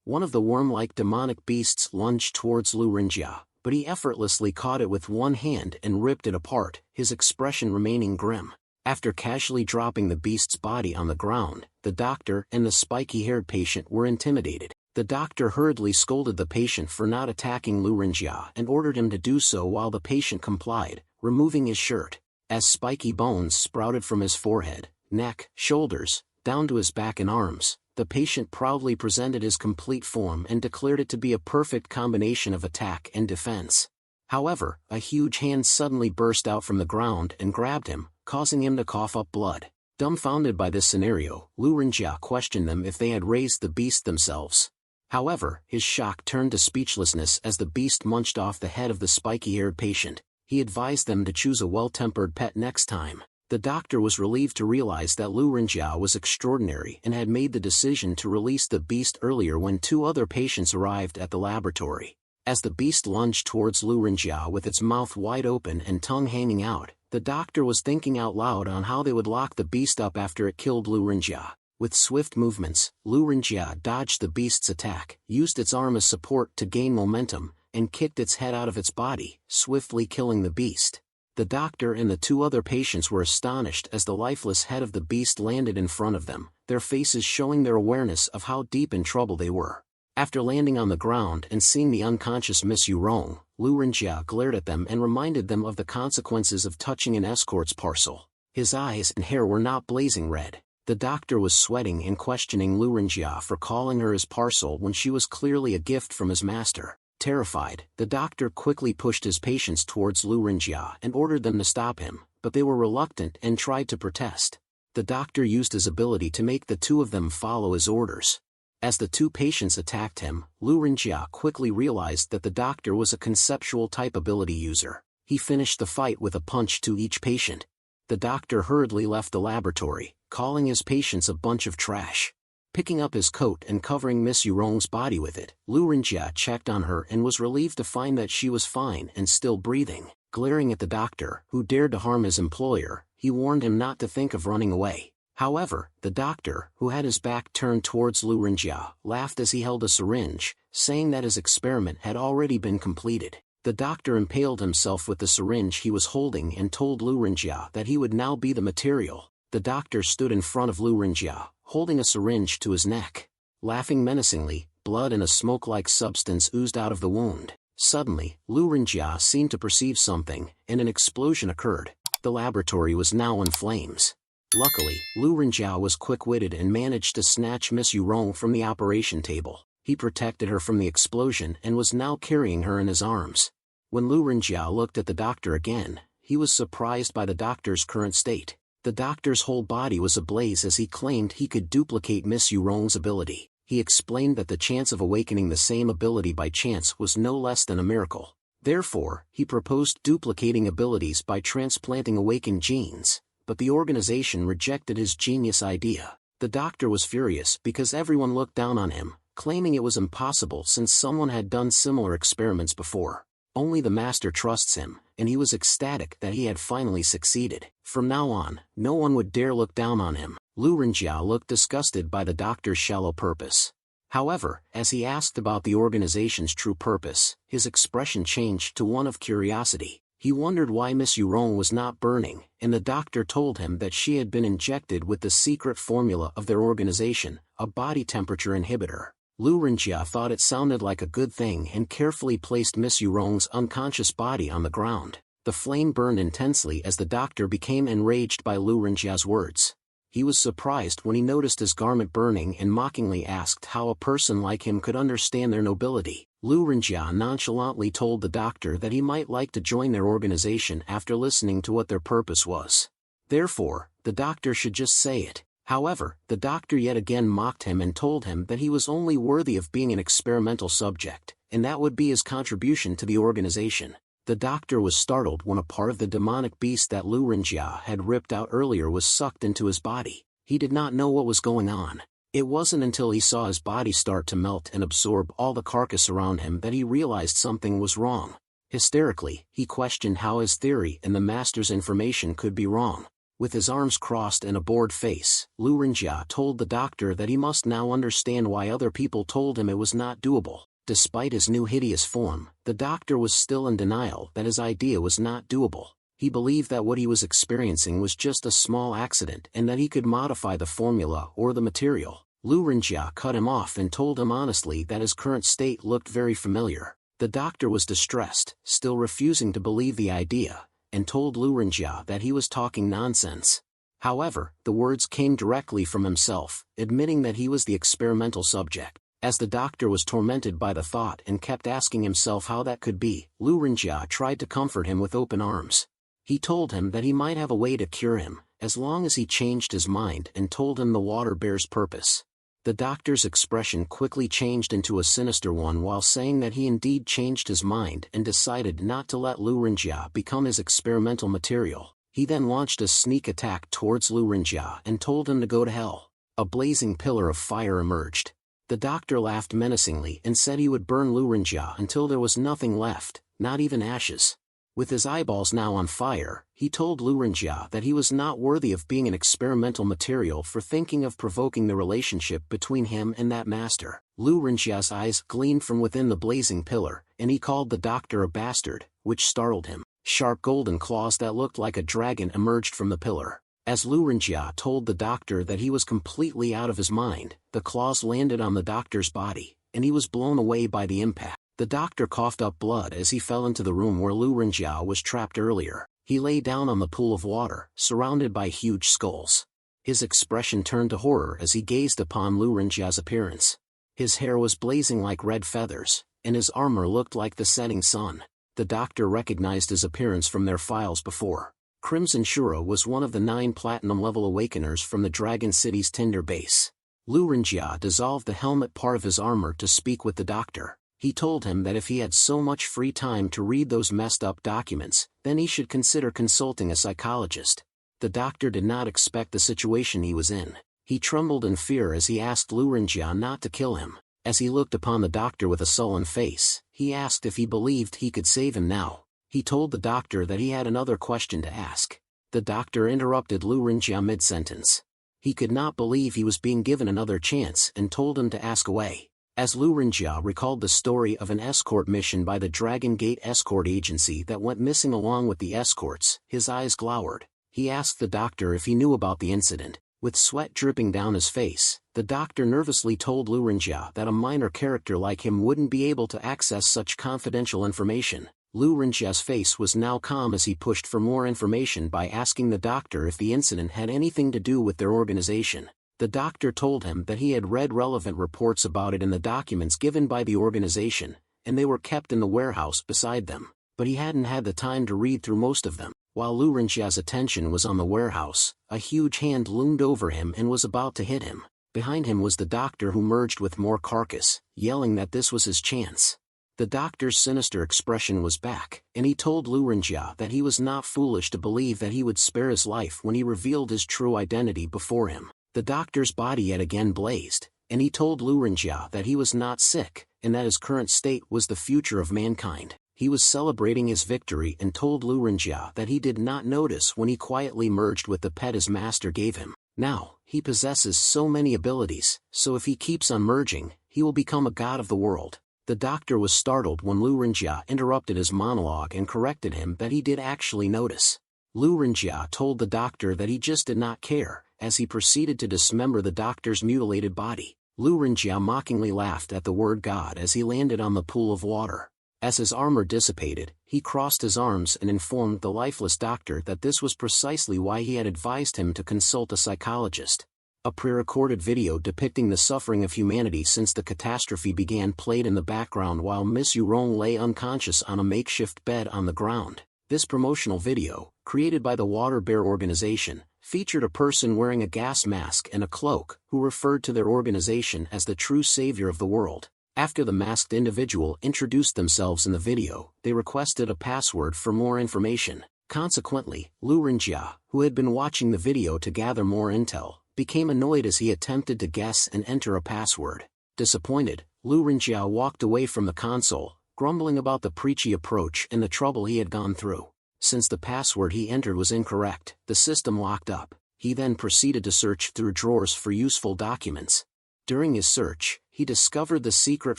One of the worm-like demonic beasts lunged towards Lu Renjia, but he effortlessly caught it with one hand and ripped it apart, his expression remaining grim. After casually dropping the beast's body on the ground, the doctor and the spiky-haired patient were intimidated. The doctor hurriedly scolded the patient for not attacking Lu Renjia and ordered him to do so while the patient complied, removing his shirt. As spiky bones sprouted from his forehead, neck, shoulders, down to his back and arms, the patient proudly presented his complete form and declared it to be a perfect combination of attack and defense. However, a huge hand suddenly burst out from the ground and grabbed him, causing him to cough up blood. Dumbfounded by this scenario, Lu Renjia questioned them if they had raised the beast themselves. However, his shock turned to speechlessness as the beast munched off the head of the spiky-haired patient. He advised them to choose a well-tempered pet next time. The doctor was relieved to realize that Lu Renjia was extraordinary and had made the decision to release the beast earlier when 2 other patients arrived at the laboratory. As the beast lunged towards Lu Renjia with its mouth wide open and tongue hanging out, the doctor was thinking out loud on how they would lock the beast up after it killed Lu Renjia. With swift movements, Lu Renjia dodged the beast's attack, used its arm as support to gain momentum, and kicked its head out of its body, swiftly killing the beast. The doctor and the 2 other patients were astonished as the lifeless head of the beast landed in front of them, their faces showing their awareness of how deep in trouble they were. After landing on the ground and seeing the unconscious Miss Yurong, Lu Renjia glared at them and reminded them of the consequences of touching an escort's parcel. His eyes and hair were not blazing red. The doctor was sweating and questioning Lu Renjia for calling her his parcel when she was clearly a gift from his master. Terrified, the doctor quickly pushed his patients towards Lu Renjia and ordered them to stop him, but they were reluctant and tried to protest. The doctor used his ability to make the 2 of them follow his orders. As the 2 patients attacked him, Lu Renjia quickly realized that the doctor was a conceptual type ability user. He finished the fight with a punch to each patient. The doctor hurriedly left the laboratory, calling his patients a bunch of trash. Picking up his coat and covering Miss Yurong's body with it, Lu Renjia checked on her and was relieved to find that she was fine and still breathing. Glaring at the doctor, who dared to harm his employer, he warned him not to think of running away. However, the doctor, who had his back turned towards Lu Renjia, laughed as he held a syringe, saying that his experiment had already been completed. The doctor impaled himself with the syringe he was holding and told Lu Renjia that he would now be the material. The doctor stood in front of Lu Renjia, holding a syringe to his neck. Laughing menacingly, blood and a smoke-like substance oozed out of the wound. Suddenly, Lu Renjia seemed to perceive something, and an explosion occurred. The laboratory was now in flames. Luckily, Lu Renjia was quick-witted and managed to snatch Miss Yurong from the operation table. He protected her from the explosion and was now carrying her in his arms. When Lu Renjia looked at the doctor again, he was surprised by the doctor's current state. The doctor's whole body was ablaze as he claimed he could duplicate Miss Yurong's ability. He explained that the chance of awakening the same ability by chance was no less than a miracle. Therefore, he proposed duplicating abilities by transplanting awakened genes, but the organization rejected his genius idea. The doctor was furious because everyone looked down on him, claiming it was impossible since someone had done similar experiments before. Only the master trusts him, and he was ecstatic that he had finally succeeded. From now on, no one would dare look down on him. Lu Renjia looked disgusted by the doctor's shallow purpose. However, as he asked about the organization's true purpose, his expression changed to one of curiosity. He wondered why Miss Yurong was not burning, and the doctor told him that she had been injected with the secret formula of their organization, a body temperature inhibitor. Lu Renjia thought it sounded like a good thing and carefully placed Miss Yurong's unconscious body on the ground. The flame burned intensely as the doctor became enraged by Lu Renjia's words. He was surprised when he noticed his garment burning and mockingly asked how a person like him could understand their nobility. Lu Renjia nonchalantly told the doctor that he might like to join their organization after listening to what their purpose was. Therefore, the doctor should just say it. However, the doctor yet again mocked him and told him that he was only worthy of being an experimental subject, and that would be his contribution to the organization. The doctor was startled when a part of the demonic beast that Lu Renjia had ripped out earlier was sucked into his body. He did not know what was going on. It wasn't until he saw his body start to melt and absorb all the carcass around him that he realized something was wrong. Hysterically, he questioned how his theory and the master's information could be wrong. With his arms crossed and a bored face, Lu Renjia told the doctor that he must now understand why other people told him it was not doable. Despite his new hideous form, the doctor was still in denial that his idea was not doable. He believed that what he was experiencing was just a small accident and that he could modify the formula or the material. Lu Renjia cut him off and told him honestly that his current state looked very familiar. The doctor was distressed, still refusing to believe the idea, and told Lu Renjia that he was talking nonsense. However, the words came directly from himself, admitting that he was the experimental subject. As the doctor was tormented by the thought and kept asking himself how that could be, Lu Renjia tried to comfort him with open arms. He told him that he might have a way to cure him, as long as he changed his mind, and told him the water bear's purpose. The doctor's expression quickly changed into a sinister one while saying that he indeed changed his mind and decided not to let Lu Renjia become his experimental material. He then launched a sneak attack towards Lu Renjia and told him to go to hell. A blazing pillar of fire emerged. The doctor laughed menacingly and said he would burn Lu Renjia until there was nothing left, not even ashes. With his eyeballs now on fire, he told Lu Renjia that he was not worthy of being an experimental material for thinking of provoking the relationship between him and that master. Lu Renjia's eyes gleamed from within the blazing pillar, and he called the doctor a bastard, which startled him. Sharp golden claws that looked like a dragon emerged from the pillar. As Lu Renjia told the doctor that he was completely out of his mind, the claws landed on the doctor's body, and he was blown away by the impact. The doctor coughed up blood as he fell into the room where Lu Renjia was trapped earlier. He lay down on the pool of water, surrounded by huge skulls. His expression turned to horror as he gazed upon Lu Renjia's appearance. His hair was blazing like red feathers, and his armor looked like the setting sun. The doctor recognized his appearance from their files before. Crimson Shura was one of the 9 platinum-level awakeners from the Dragon City's Tinder base. Lu Renjia dissolved the helmet part of his armor to speak with the doctor. He told him that if he had so much free time to read those messed-up documents, then he should consider consulting a psychologist. The doctor did not expect the situation he was in. He trembled in fear as he asked Lu Renjia not to kill him. As he looked upon the doctor with a sullen face, he asked if he believed he could save him now. He told the doctor that he had another question to ask. The doctor interrupted Lu Renjia mid-sentence. He could not believe he was being given another chance and told him to ask away. As Lu Renjia recalled the story of an escort mission by the Dragon Gate escort agency that went missing along with the escorts, his eyes glowered. He asked the doctor if he knew about the incident. With sweat dripping down his face, the doctor nervously told Lu Renjia that a minor character like him wouldn't be able to access such confidential information. Lu Renjia's face was now calm as he pushed for more information by asking the doctor if the incident had anything to do with their organization. The doctor told him that he had read relevant reports about it in the documents given by the organization, and they were kept in the warehouse beside them, but he hadn't had the time to read through most of them. While Lu Renjia's attention was on the warehouse, a huge hand loomed over him and was about to hit him. Behind him was the doctor, who merged with more carcass, yelling that this was his chance. The doctor's sinister expression was back, and he told Lu Renjia that he was not foolish to believe that he would spare his life when he revealed his true identity before him. The doctor's body yet again blazed, and he told Lu Renjia that he was not sick, and that his current state was the future of mankind. He was celebrating his victory and told Lu Renjia that he did not notice when he quietly merged with the pet his master gave him. Now, he possesses so many abilities, so if he keeps on merging, he will become a god of the world. The doctor was startled when Lu Renjia interrupted his monologue and corrected him that he did actually notice. Lu Renjia told the doctor that he just did not care, as he proceeded to dismember the doctor's mutilated body. Lu Renjia mockingly laughed at the word God as he landed on the pool of water. As his armor dissipated, he crossed his arms and informed the lifeless doctor that this was precisely why he had advised him to consult a psychologist. A pre-recorded video depicting the suffering of humanity since the catastrophe began played in the background while Miss Yurong lay unconscious on a makeshift bed on the ground. This promotional video, created by the Water Bear organization, featured a person wearing a gas mask and a cloak, who referred to their organization as the true savior of the world. After the masked individual introduced themselves in the video, they requested a password for more information. Consequently, Lu Renjia, who had been watching the video to gather more intel, became annoyed as he attempted to guess and enter a password. Disappointed, Lu Renjia walked away from the console, grumbling about the preachy approach and the trouble he had gone through. Since the password he entered was incorrect, the system locked up. He then proceeded to search through drawers for useful documents. During his search, he discovered the secret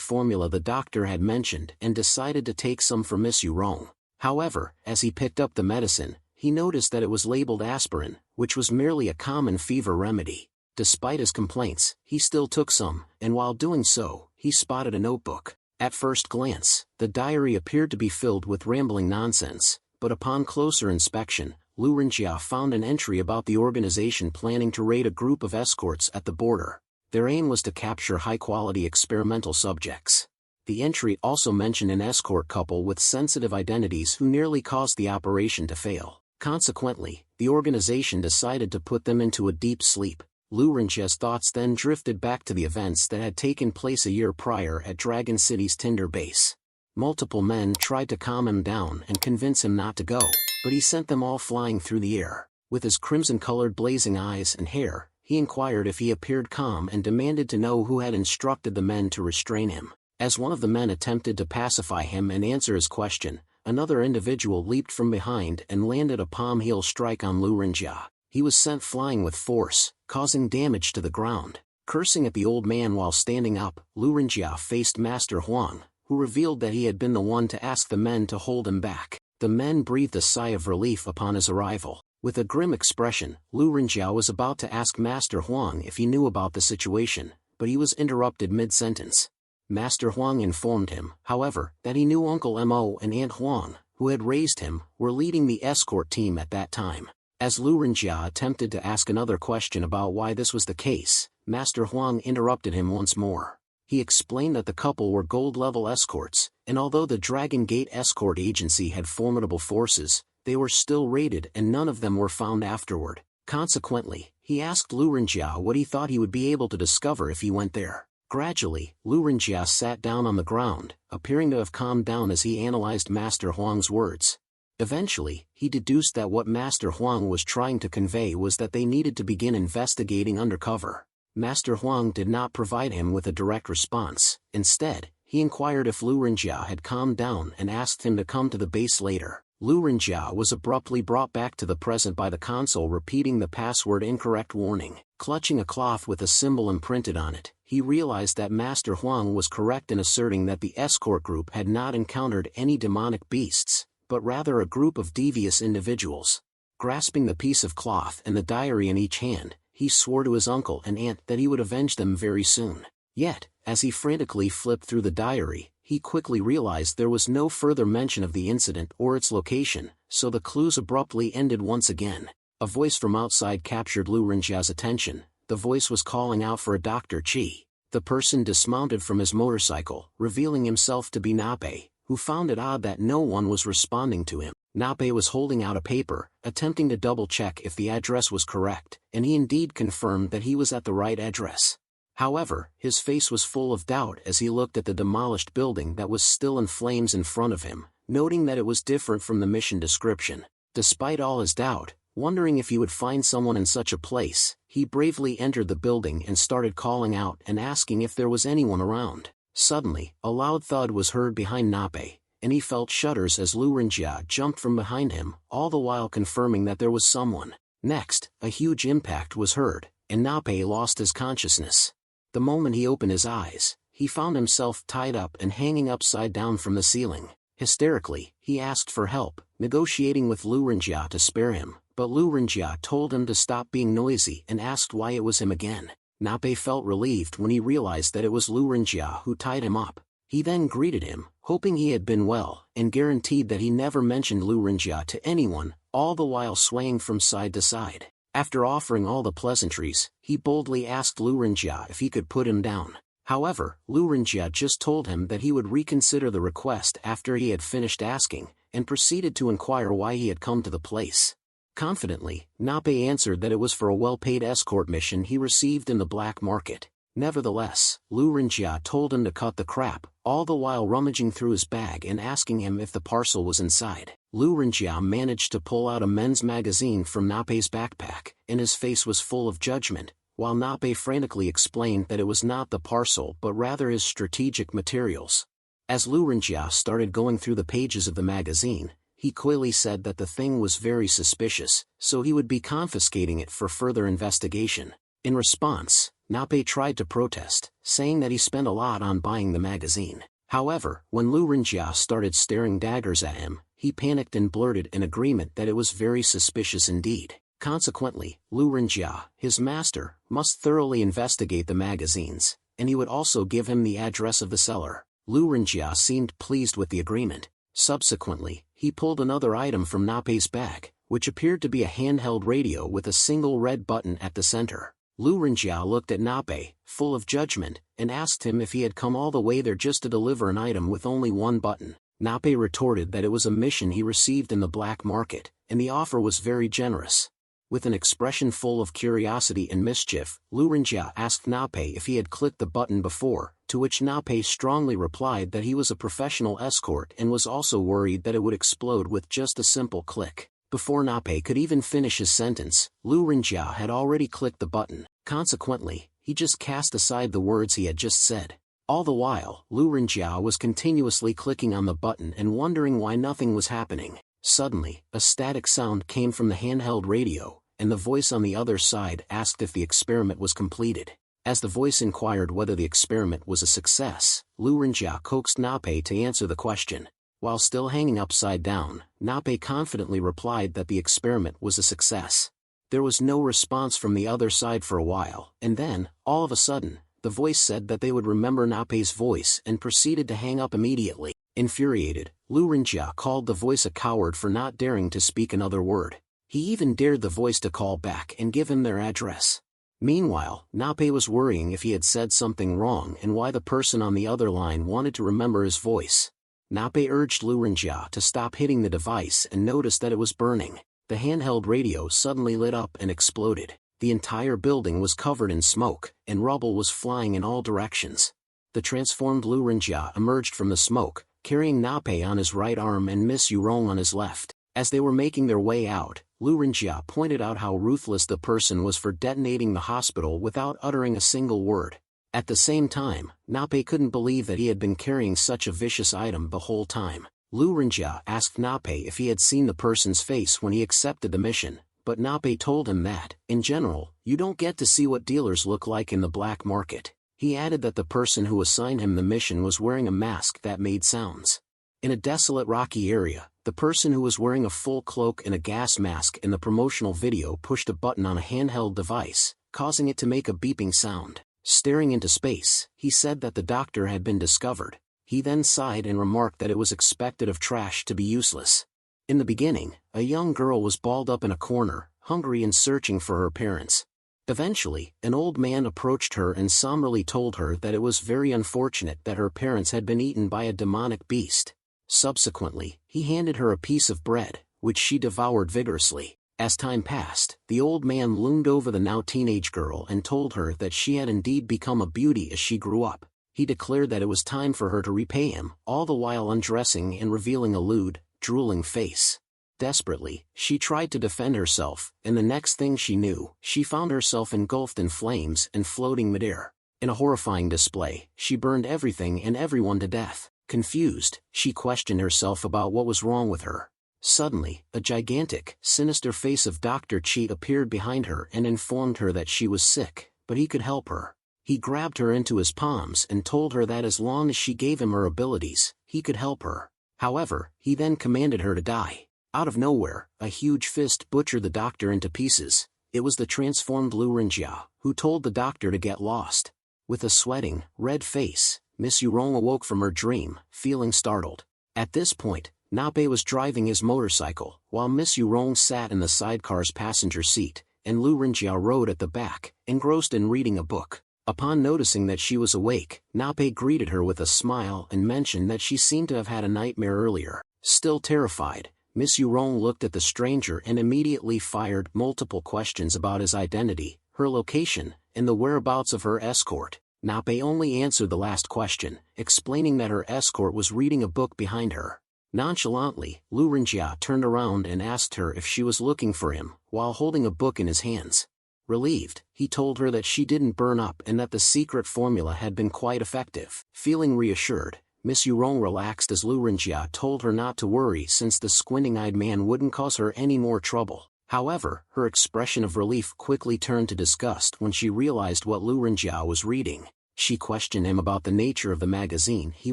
formula the doctor had mentioned and decided to take some for Miss Yurong. However, as he picked up the medicine, he noticed that it was labeled aspirin, which was merely a common fever remedy. Despite his complaints, he still took some, and while doing so, he spotted a notebook. At first glance, the diary appeared to be filled with rambling nonsense, but upon closer inspection, Lu Renjia found an entry about the organization planning to raid a group of escorts at the border. Their aim was to capture high-quality experimental subjects. The entry also mentioned an escort couple with sensitive identities who nearly caused the operation to fail. Consequently, the organization decided to put them into a deep sleep. Lu Renjia's thoughts then drifted back to the events that had taken place a year prior at Dragon City's Tinder base. Multiple men tried to calm him down and convince him not to go, but he sent them all flying through the air. With his crimson-colored blazing eyes and hair, he inquired if he appeared calm and demanded to know who had instructed the men to restrain him. As one of the men attempted to pacify him and answer his question, another individual leaped from behind and landed a palm heel strike on Lu Renjia. He was sent flying with force, causing damage to the ground. Cursing at the old man while standing up, Lu Renjia faced Master Huang, who revealed that he had been the one to ask the men to hold him back. The men breathed a sigh of relief upon his arrival. With a grim expression, Lu Renjia was about to ask Master Huang if he knew about the situation, but he was interrupted mid-sentence. Master Huang informed him, however, that he knew Uncle Mo and Aunt Huang, who had raised him, were leading the escort team at that time. As Lu Renjia attempted to ask another question about why this was the case, Master Huang interrupted him once more. He explained that the couple were gold-level escorts, and although the Dragon Gate Escort Agency had formidable forces, they were still raided and none of them were found afterward. Consequently, he asked Lu Renjia what he thought he would be able to discover if he went there. Gradually, Lu Renjia sat down on the ground, appearing to have calmed down as he analyzed Master Huang's words. Eventually, he deduced that what Master Huang was trying to convey was that they needed to begin investigating undercover. Master Huang did not provide him with a direct response. Instead, he inquired if Lu Renjia had calmed down and asked him to come to the base later. Lu Renjia was abruptly brought back to the present by the console repeating the password incorrect warning. Clutching a cloth with a symbol imprinted on it, he realized that Master Huang was correct in asserting that the escort group had not encountered any demonic beasts, but rather a group of devious individuals. Grasping the piece of cloth and the diary in each hand, he swore to his uncle and aunt that he would avenge them very soon. Yet, as he frantically flipped through the diary, he quickly realized there was no further mention of the incident or its location, so the clues abruptly ended once again. A voice from outside captured Lu Renjia's attention. The voice was calling out for a Dr. Chi. The person dismounted from his motorcycle, revealing himself to be Nape, who found it odd that no one was responding to him. Nape was holding out a paper, attempting to double-check if the address was correct, and he indeed confirmed that he was at the right address. However, his face was full of doubt as he looked at the demolished building that was still in flames in front of him, noting that it was different from the mission description. Despite all his doubt, wondering if he would find someone in such a place, he bravely entered the building and started calling out and asking if there was anyone around. Suddenly, a loud thud was heard behind Nape, and he felt shudders as Lu Renjia jumped from behind him, all the while confirming that there was someone. Next, a huge impact was heard, and Nape lost his consciousness. The moment he opened his eyes, he found himself tied up and hanging upside down from the ceiling. Hysterically, he asked for help, negotiating with Lu Renjia to spare him, but Lu Renjia told him to stop being noisy and asked why it was him again. Nape felt relieved when he realized that it was Lu Renjia who tied him up. He then greeted him, hoping he had been well, and guaranteed that he never mentioned Lu Renjia to anyone, all the while swaying from side to side. After offering all the pleasantries, he boldly asked Lu Renjia if he could put him down. However, Lu Renjia just told him that he would reconsider the request after he had finished asking, and proceeded to inquire why he had come to the place. Confidently, Nape answered that it was for a well-paid escort mission he received in the black market. Nevertheless, Lu Renjia told him to cut the crap, all the while rummaging through his bag and asking him if the parcel was inside. Lu Renjia managed to pull out a men's magazine from Nape's backpack, and his face was full of judgment, while Nape frantically explained that it was not the parcel but rather his strategic materials. As Lu Renjia started going through the pages of the magazine, he coyly said that the thing was very suspicious, so he would be confiscating it for further investigation. In response, Nape tried to protest, saying that he spent a lot on buying the magazine. However, when Lu Renjia started staring daggers at him, he panicked and blurted in agreement that it was very suspicious indeed. Consequently, Lu Renjia, his master, must thoroughly investigate the magazines, and he would also give him the address of the seller. Lu Renjia seemed pleased with the agreement. Subsequently, he pulled another item from Nape's bag, which appeared to be a handheld radio with a single red button at the center. Lu Renjia looked at Nape, full of judgment, and asked him if he had come all the way there just to deliver an item with only one button. Nape retorted that it was a mission he received in the black market, and the offer was very generous. With an expression full of curiosity and mischief, Lu Renjia asked Nape if he had clicked the button before, to which Nape strongly replied that he was a professional escort and was also worried that it would explode with just a simple click. Before Nape could even finish his sentence, Lu Renjia had already clicked the button. Consequently, he just cast aside the words he had just said. All the while, Lu Renjia was continuously clicking on the button and wondering why nothing was happening. Suddenly, a static sound came from the handheld radio, and the voice on the other side asked if the experiment was completed. As the voice inquired whether the experiment was a success, Lu Renjia coaxed Nape to answer the question. While still hanging upside down, Nape confidently replied that the experiment was a success. There was no response from the other side for a while, and then, all of a sudden, the voice said that they would remember Nape's voice and proceeded to hang up immediately. Infuriated, Lu Renjia called the voice a coward for not daring to speak another word. He even dared the voice to call back and give him their address. Meanwhile, Nape was worrying if he had said something wrong and why the person on the other line wanted to remember his voice. Nape urged Lu Renjia to stop hitting the device and noticed that it was burning. The handheld radio suddenly lit up and exploded. The entire building was covered in smoke, and rubble was flying in all directions. The transformed Lu Renjia emerged from the smoke, carrying Nape on his right arm and Miss Yurong on his left. As they were making their way out, Lu Renjia pointed out how ruthless the person was for detonating the hospital without uttering a single word. At the same time, Nape couldn't believe that he had been carrying such a vicious item the whole time. Lu Renjia asked Nape if he had seen the person's face when he accepted the mission, but Nape told him that, in general, you don't get to see what dealers look like in the black market. He added that the person who assigned him the mission was wearing a mask that made sounds. In a desolate rocky area, the person who was wearing a full cloak and a gas mask in the promotional video pushed a button on a handheld device, causing it to make a beeping sound. Staring into space, he said that the doctor had been discovered. He then sighed and remarked that it was expected of trash to be useless. In the beginning, a young girl was balled up in a corner, hungry and searching for her parents. Eventually, an old man approached her and somberly told her that it was very unfortunate that her parents had been eaten by a demonic beast. Subsequently, he handed her a piece of bread, which she devoured vigorously. As time passed, the old man loomed over the now teenage girl and told her that she had indeed become a beauty as she grew up. He declared that it was time for her to repay him, all the while undressing and revealing a lewd, drooling face. Desperately, she tried to defend herself, and the next thing she knew, she found herself engulfed in flames and floating midair. In a horrifying display, she burned everything and everyone to death. Confused, she questioned herself about what was wrong with her. Suddenly, a gigantic, sinister face of Dr. Cheat appeared behind her and informed her that she was sick, but he could help her. He grabbed her into his palms and told her that as long as she gave him her abilities, he could help her. However, he then commanded her to die. Out of nowhere, a huge fist butchered the doctor into pieces. It was the transformed Lu Renjia, who told the doctor to get lost. With a sweating, red face, Miss Yurong awoke from her dream, feeling startled. At this point, Nape was driving his motorcycle, while Miss Yurong sat in the sidecar's passenger seat, and Lu Renjia rode at the back, engrossed in reading a book. Upon noticing that she was awake, Nape greeted her with a smile and mentioned that she seemed to have had a nightmare earlier. Still terrified, Miss Yurong looked at the stranger and immediately fired multiple questions about his identity, her location, and the whereabouts of her escort. Nape only answered the last question, explaining that her escort was reading a book behind her. Nonchalantly, Lu Renjia turned around and asked her if she was looking for him, while holding a book in his hands. Relieved, he told her that she didn't burn up and that the secret formula had been quite effective. Feeling reassured, Miss Yurong relaxed as Lu Renjia told her not to worry since the squinting-eyed man wouldn't cause her any more trouble. However, her expression of relief quickly turned to disgust when she realized what Lu Renjia was reading. She questioned him about the nature of the magazine he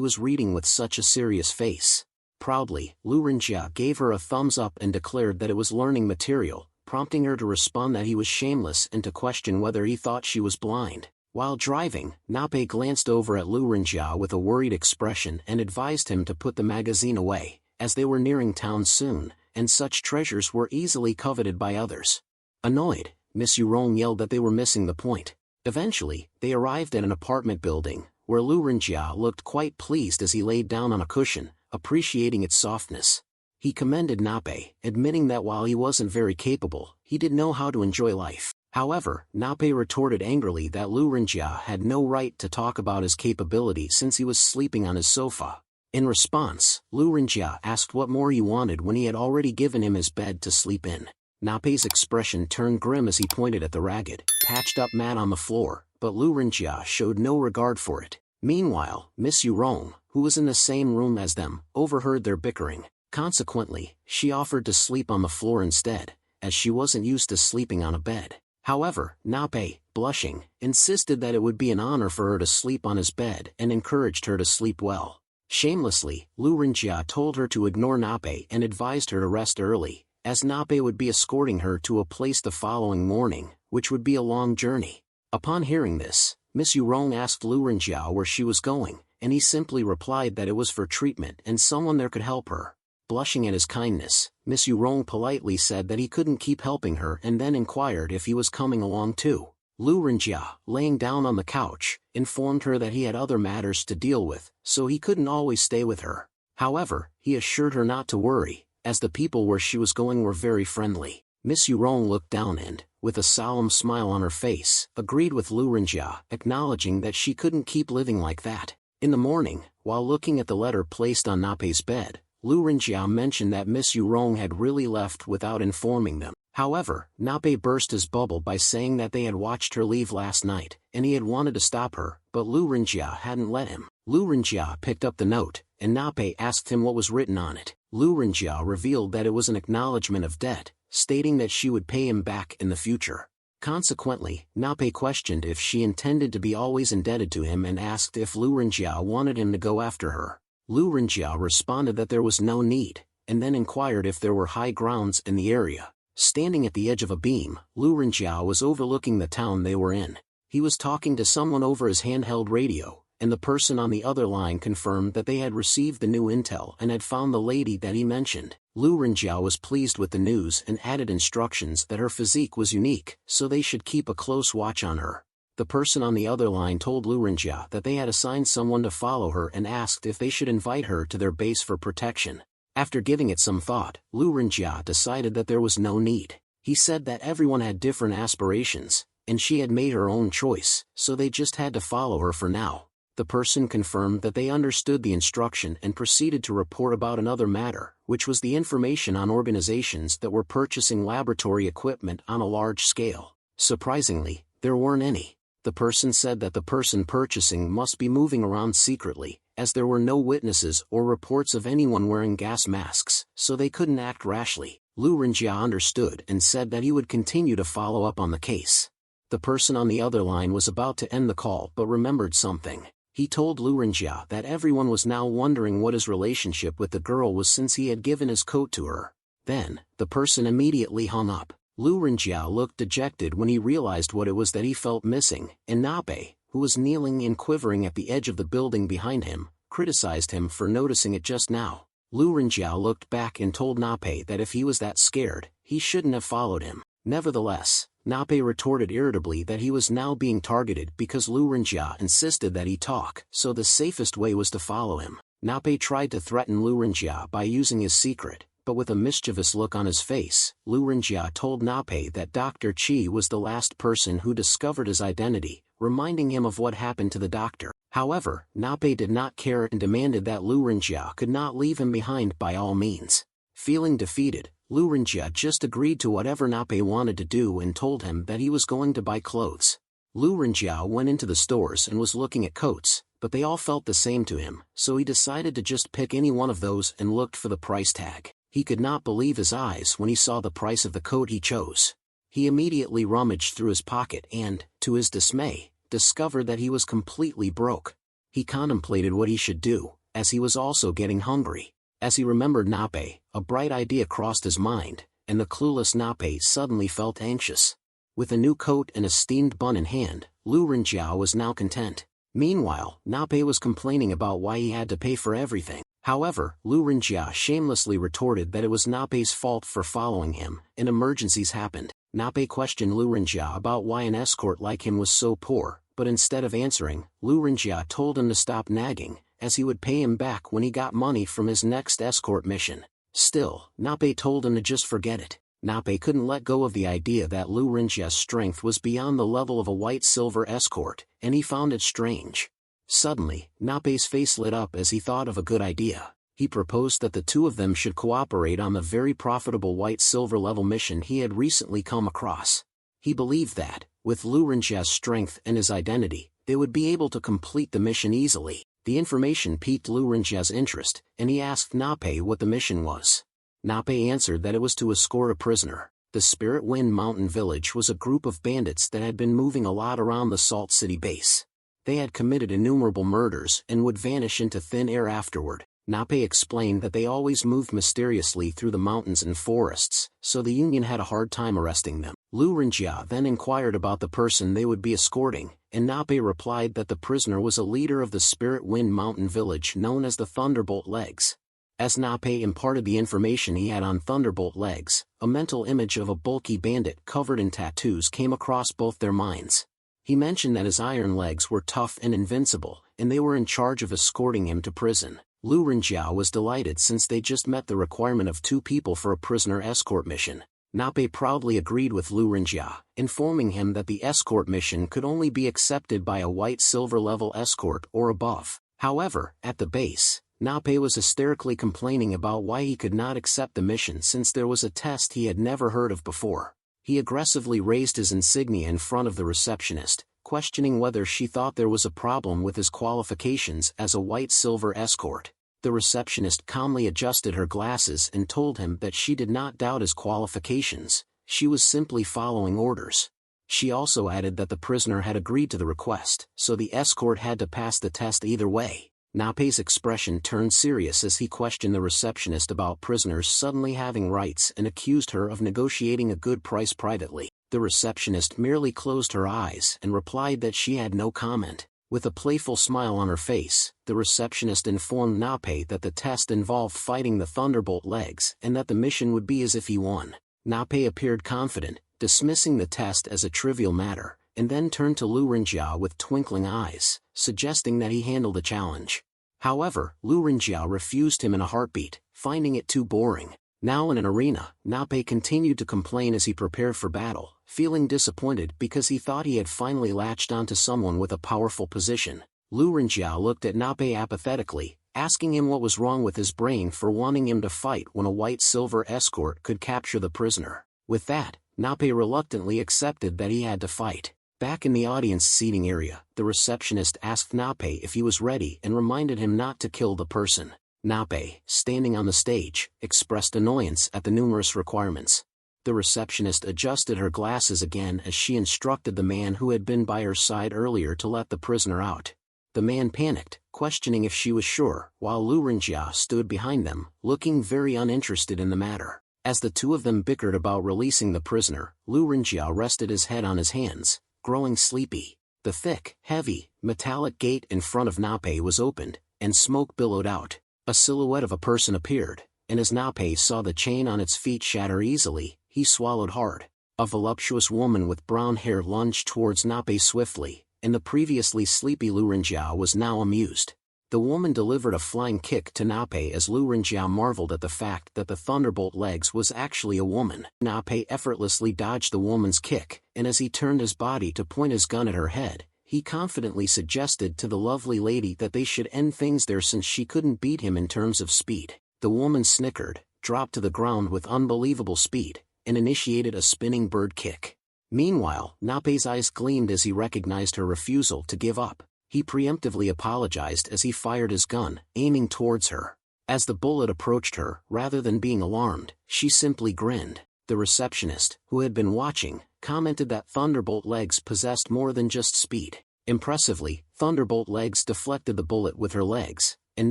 was reading with such a serious face. Proudly, Lu Renjia gave her a thumbs up and declared that it was learning material, prompting her to respond that he was shameless and to question whether he thought she was blind. While driving, Nape glanced over at Lu Renjia with a worried expression and advised him to put the magazine away, as they were nearing town soon, and such treasures were easily coveted by others. Annoyed, Miss Yurong yelled that they were missing the point. Eventually, they arrived at an apartment building, where Lu Renjia looked quite pleased as he laid down on a cushion, appreciating its softness. He commended Nape, admitting that while he wasn't very capable, he did know how to enjoy life. However, Nape retorted angrily that Lu Renjia had no right to talk about his capability since he was sleeping on his sofa. In response, Lu Renjia asked what more he wanted when he had already given him his bed to sleep in. Nape's expression turned grim as he pointed at the ragged, patched-up mat on the floor, but Lu Renjia showed no regard for it. Meanwhile, Miss Yurong, who was in the same room as them, overheard their bickering. Consequently, she offered to sleep on the floor instead, as she wasn't used to sleeping on a bed. However, Nape, blushing, insisted that it would be an honor for her to sleep on his bed and encouraged her to sleep well. Shamelessly, Lu Renjia told her to ignore Nape and advised her to rest early, as Nape would be escorting her to a place the following morning, which would be a long journey. Upon hearing this, Miss Yurong asked Lu Renjia where she was going, and he simply replied that it was for treatment and someone there could help her. Blushing at his kindness, Miss Yurong politely said that he couldn't keep helping her and then inquired if he was coming along too. Lu Renjia, laying down on the couch, informed her that he had other matters to deal with, so he couldn't always stay with her. However, he assured her not to worry, as the people where she was going were very friendly. Miss Yurong looked down and, with a solemn smile on her face, agreed with Lu Renjia, acknowledging that she couldn't keep living like that. In the morning, while looking at the letter placed on Nape's bed, Lu Renjia mentioned that Miss Yurong had really left without informing them. However, Nape burst his bubble by saying that they had watched her leave last night, and he had wanted to stop her, but Lu Renjia hadn't let him. Lu Renjia picked up the note, and Nape asked him what was written on it. Lu Renjia revealed that it was an acknowledgement of debt, stating that she would pay him back in the future. Consequently, Nape questioned if she intended to be always indebted to him and asked if Lu Renjia wanted him to go after her. Lu Renjia responded that there was no need, and then inquired if there were high grounds in the area. Standing at the edge of a beam, Lu Renjia was overlooking the town they were in. He was talking to someone over his handheld radio, and the person on the other line confirmed that they had received the new intel and had found the lady that he mentioned. Lu Renjia was pleased with the news and added instructions that her physique was unique, so they should keep a close watch on her. The person on the other line told Lu Renjia that they had assigned someone to follow her and asked if they should invite her to their base for protection. After giving it some thought, Lu Renjia decided that there was no need. He said that everyone had different aspirations, and she had made her own choice, so they just had to follow her for now. The person confirmed that they understood the instruction and proceeded to report about another matter, which was the information on organizations that were purchasing laboratory equipment on a large scale. Surprisingly, there weren't any. The person said that the person purchasing must be moving around secretly, as there were no witnesses or reports of anyone wearing gas masks, so they couldn't act rashly. Lu Renjia understood and said that he would continue to follow up on the case. The person on the other line was about to end the call but remembered something. He told Lu Renjia that everyone was now wondering what his relationship with the girl was since he had given his coat to her. Then, the person immediately hung up. Lu Renjia looked dejected when he realized what it was that he felt missing, and Nape, who was kneeling and quivering at the edge of the building behind him, criticized him for noticing it just now. Lu Renjia looked back and told Nape that if he was that scared, he shouldn't have followed him. Nevertheless, Nape retorted irritably that he was now being targeted because Lu Renjia insisted that he talk, so the safest way was to follow him. Nape tried to threaten Lu Renjia by using his secret, but with a mischievous look on his face, Lu Renjia told Nape that Dr. Chi was the last person who discovered his identity, reminding him of what happened to the doctor. However, Nape did not care and demanded that Lu Renjia could not leave him behind by all means. Feeling defeated, Lu Renjia just agreed to whatever Nape wanted to do and told him that he was going to buy clothes. Lu Renjia went into the stores and was looking at coats, but they all felt the same to him, so he decided to just pick any one of those and looked for the price tag. He could not believe his eyes when he saw the price of the coat he chose. He immediately rummaged through his pocket and, to his dismay, discovered that he was completely broke. He contemplated what he should do, as he was also getting hungry. As he remembered Nape, a bright idea crossed his mind, and the clueless Nape suddenly felt anxious. With a new coat and a steamed bun in hand, Lu Renjiao was now content. Meanwhile, Nape was complaining about why he had to pay for everything. However, Lu Renjia shamelessly retorted that it was Nape's fault for following him, and emergencies happened. Nape questioned Lu Renjia about why an escort like him was so poor, but instead of answering, Lu Renjia told him to stop nagging, as he would pay him back when he got money from his next escort mission. Still, Nape told him to just forget it. Nape couldn't let go of the idea that Lu Renjia's strength was beyond the level of a white-silver escort, and he found it strange. Suddenly, Nape's face lit up as he thought of a good idea. He proposed that the two of them should cooperate on the very profitable white-silver level mission he had recently come across. He believed that, with Lu Renjia's strength and his identity, they would be able to complete the mission easily. The information piqued Lu Renjia's interest, and he asked Nape what the mission was. Nape answered that it was to escort a prisoner. The Spirit Wind Mountain Village was a group of bandits that had been moving a lot around the Salt City base. They had committed innumerable murders and would vanish into thin air afterward. Nape explained that they always moved mysteriously through the mountains and forests, so the Union had a hard time arresting them. Lu Renjia then inquired about the person they would be escorting, and Nape replied that the prisoner was a leader of the Spirit Wind Mountain Village known as the Thunderbolt Legs. As Nape imparted the information he had on Thunderbolt Legs, a mental image of a bulky bandit covered in tattoos came across both their minds. He mentioned that his iron legs were tough and invincible, and they were in charge of escorting him to prison. Lu Renjia was delighted since they just met the requirement of 2 people for a prisoner escort mission. Nape proudly agreed with Lu Renjia, informing him that the escort mission could only be accepted by a white-silver level escort or above. However, at the base, Nape was hysterically complaining about why he could not accept the mission since there was a test he had never heard of before. He aggressively raised his insignia in front of the receptionist, questioning whether she thought there was a problem with his qualifications as a white-silver escort. The receptionist calmly adjusted her glasses and told him that she did not doubt his qualifications, she was simply following orders. She also added that the prisoner had agreed to the request, so the escort had to pass the test either way. Nape's expression turned serious as he questioned the receptionist about prisoners suddenly having rights and accused her of negotiating a good price privately. The receptionist merely closed her eyes and replied that she had no comment. With a playful smile on her face, the receptionist informed Nape that the test involved fighting the Thunderbolt Legs and that the mission would be as if he won. Nape appeared confident, dismissing the test as a trivial matter, and then turned to Lu Renjia with twinkling eyes, suggesting that he handle the challenge. However, Lu Renjia refused him in a heartbeat, finding it too boring. Now in an arena, Nape continued to complain as he prepared for battle, feeling disappointed because he thought he had finally latched onto someone with a powerful position. Lu Renjia looked at Nape apathetically, asking him what was wrong with his brain for wanting him to fight when a white-silver escort could capture the prisoner. With that, Nape reluctantly accepted that he had to fight. Back in the audience seating area, the receptionist asked Nape if he was ready and reminded him not to kill the person. Nape, standing on the stage, expressed annoyance at the numerous requirements. The receptionist adjusted her glasses again as she instructed the man who had been by her side earlier to let the prisoner out. The man panicked, questioning if she was sure, while Lu Renjia stood behind them, looking very uninterested in the matter. As the two of them bickered about releasing the prisoner, Lu Renjia rested his head on his hands, growing sleepy. The thick, heavy, metallic gate in front of Nape was opened, and smoke billowed out. A silhouette of a person appeared, and as Nape saw the chain on its feet shatter easily, he swallowed hard. A voluptuous woman with brown hair lunged towards Nape swiftly, and the previously sleepy Lu Renjia was now amused. The woman delivered a flying kick to Nape as Lu Renjia marveled at the fact that the Thunderbolt Legs was actually a woman. Nape effortlessly dodged the woman's kick, and as he turned his body to point his gun at her head, he confidently suggested to the lovely lady that they should end things there since she couldn't beat him in terms of speed. The woman snickered, dropped to the ground with unbelievable speed, and initiated a spinning bird kick. Meanwhile, Nape's eyes gleamed as he recognized her refusal to give up. He preemptively apologized as he fired his gun, aiming towards her. As the bullet approached her, rather than being alarmed, she simply grinned. The receptionist, who had been watching, commented that Thunderbolt legs possessed more than just speed. Impressively, Thunderbolt legs deflected the bullet with her legs, and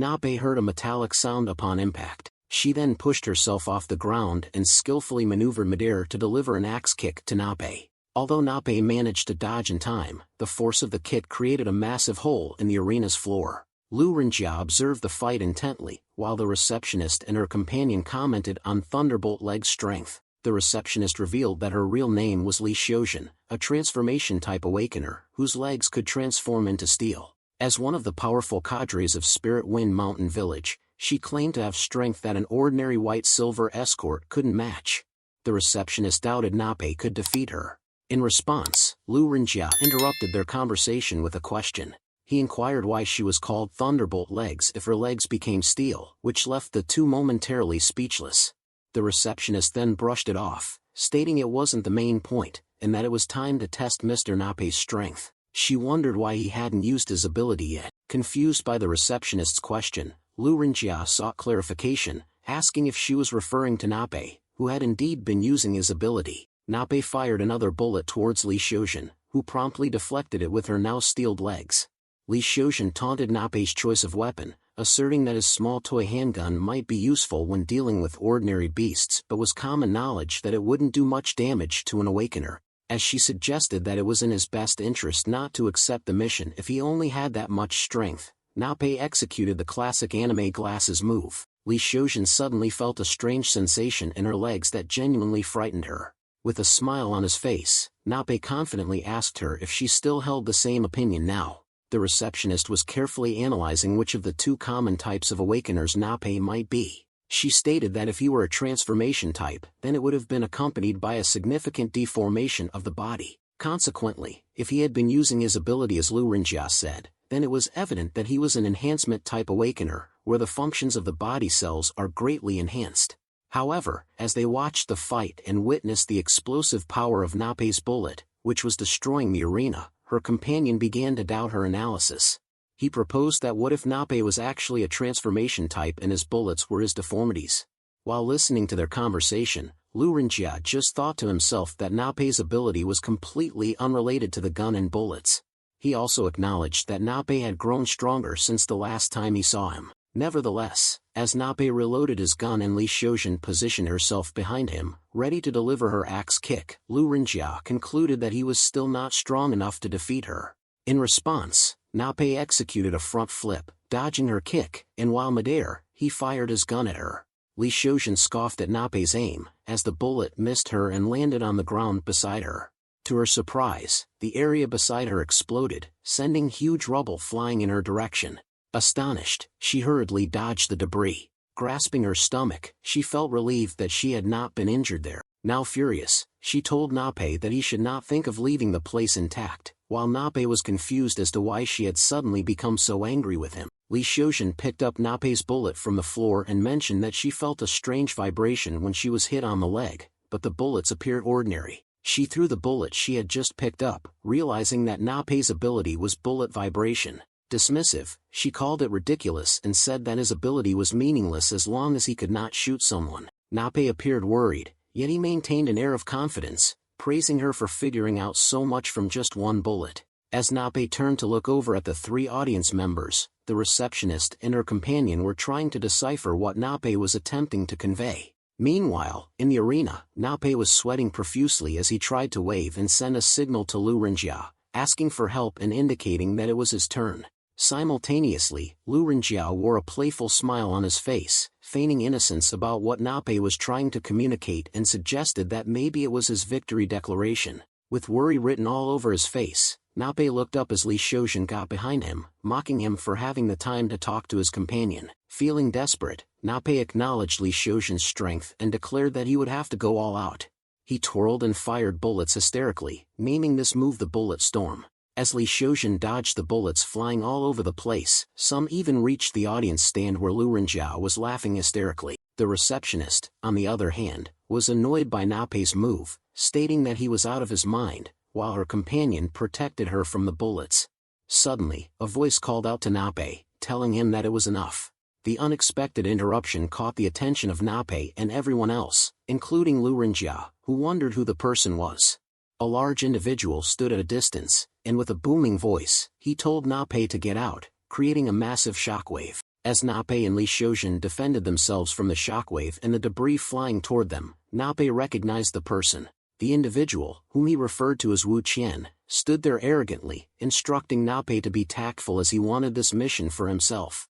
Nape heard a metallic sound upon impact. She then pushed herself off the ground and skillfully maneuvered midair to deliver an axe kick to Nape. Although Nape managed to dodge in time, the force of the kick created a massive hole in the arena's floor. Lu Renjia observed the fight intently, while the receptionist and her companion commented on Thunderbolt Leg's strength. The receptionist revealed that her real name was Li Xiuzhen, a transformation-type awakener, whose legs could transform into steel. As one of the powerful cadres of Spirit Wind Mountain Village, she claimed to have strength that an ordinary white-silver escort couldn't match. The receptionist doubted Nape could defeat her. In response, Lu Renjia interrupted their conversation with a question. He inquired why she was called Thunderbolt Legs if her legs became steel, which left the two momentarily speechless. The receptionist then brushed it off, stating it wasn't the main point, and that it was time to test Mr. Nape's strength. She wondered why he hadn't used his ability yet. Confused by the receptionist's question, Lu Renjia sought clarification, asking if she was referring to Nape, who had indeed been using his ability. Nape fired another bullet towards Li Xiuzhen, who promptly deflected it with her now steeled legs. Li Xiuzhen taunted Nape's choice of weapon, asserting that his small toy handgun might be useful when dealing with ordinary beasts but was common knowledge that it wouldn't do much damage to an awakener. As she suggested that it was in his best interest not to accept the mission if he only had that much strength, Nape executed the classic anime glasses move. Li Xiuzhen suddenly felt a strange sensation in her legs that genuinely frightened her. With a smile on his face, Nape confidently asked her if she still held the same opinion now. The receptionist was carefully analyzing which of the two common types of awakeners Nape might be. She stated that if he were a transformation type, then it would have been accompanied by a significant deformation of the body. Consequently, if he had been using his ability as Lu Renjia said, then it was evident that he was an enhancement type awakener, where the functions of the body cells are greatly enhanced. However, as they watched the fight and witnessed the explosive power of Nape's bullet, which was destroying the arena, her companion began to doubt her analysis. He proposed that what if Nape was actually a transformation type and his bullets were his deformities? While listening to their conversation, Lu Renjia just thought to himself that Nape's ability was completely unrelated to the gun and bullets. He also acknowledged that Nape had grown stronger since the last time he saw him. Nevertheless, as Nape reloaded his gun and Li Xiuzhen positioned herself behind him, ready to deliver her axe kick, Lu Renjia concluded that he was still not strong enough to defeat her. In response, Nape executed a front flip, dodging her kick, and while midair, he fired his gun at her. Li Xiuzhen scoffed at Nape's aim, as the bullet missed her and landed on the ground beside her. To her surprise, the area beside her exploded, sending huge rubble flying in her direction. Astonished, she hurriedly dodged the debris. Grasping her stomach, she felt relieved that she had not been injured there. Now furious, she told Nape that he should not think of leaving the place intact. While Nape was confused as to why she had suddenly become so angry with him, Li Xiuzhen picked up Nape's bullet from the floor and mentioned that she felt a strange vibration when she was hit on the leg, but the bullets appeared ordinary. She threw the bullet she had just picked up, realizing that Nape's ability was bullet vibration. Dismissive, she called it ridiculous and said that his ability was meaningless as long as he could not shoot someone. Nape appeared worried, yet he maintained an air of confidence, praising her for figuring out so much from just one bullet. As Nape turned to look over at the three audience members, the receptionist and her companion were trying to decipher what Nape was attempting to convey. Meanwhile, in the arena, Nape was sweating profusely as he tried to wave and send a signal to Lu Renjia, asking for help and indicating that it was his turn. Simultaneously, Lu Renjia wore a playful smile on his face, feigning innocence about what Nape was trying to communicate and suggested that maybe it was his victory declaration. With worry written all over his face, Nape looked up as Li Xiuzhen got behind him, mocking him for having the time to talk to his companion. Feeling desperate, Nape acknowledged Li Xiuzhen's strength and declared that he would have to go all out. He twirled and fired bullets hysterically, naming this move the Bullet Storm. As Li Xiuzhen dodged the bullets flying all over the place, some even reached the audience stand where Lu Renjia was laughing hysterically. The receptionist, on the other hand, was annoyed by Nape's move, stating that he was out of his mind, while her companion protected her from the bullets. Suddenly, a voice called out to Nape, telling him that it was enough. The unexpected interruption caught the attention of Nape and everyone else, including Lu Renjia, who wondered who the person was. A large individual stood at a distance, and with a booming voice, he told Nape to get out, creating a massive shockwave. As Nape and Li Xiuzhen defended themselves from the shockwave and the debris flying toward them, Nape recognized the person. The individual, whom he referred to as Wu Qian, stood there arrogantly, instructing Nape to be tactful as he wanted this mission for himself.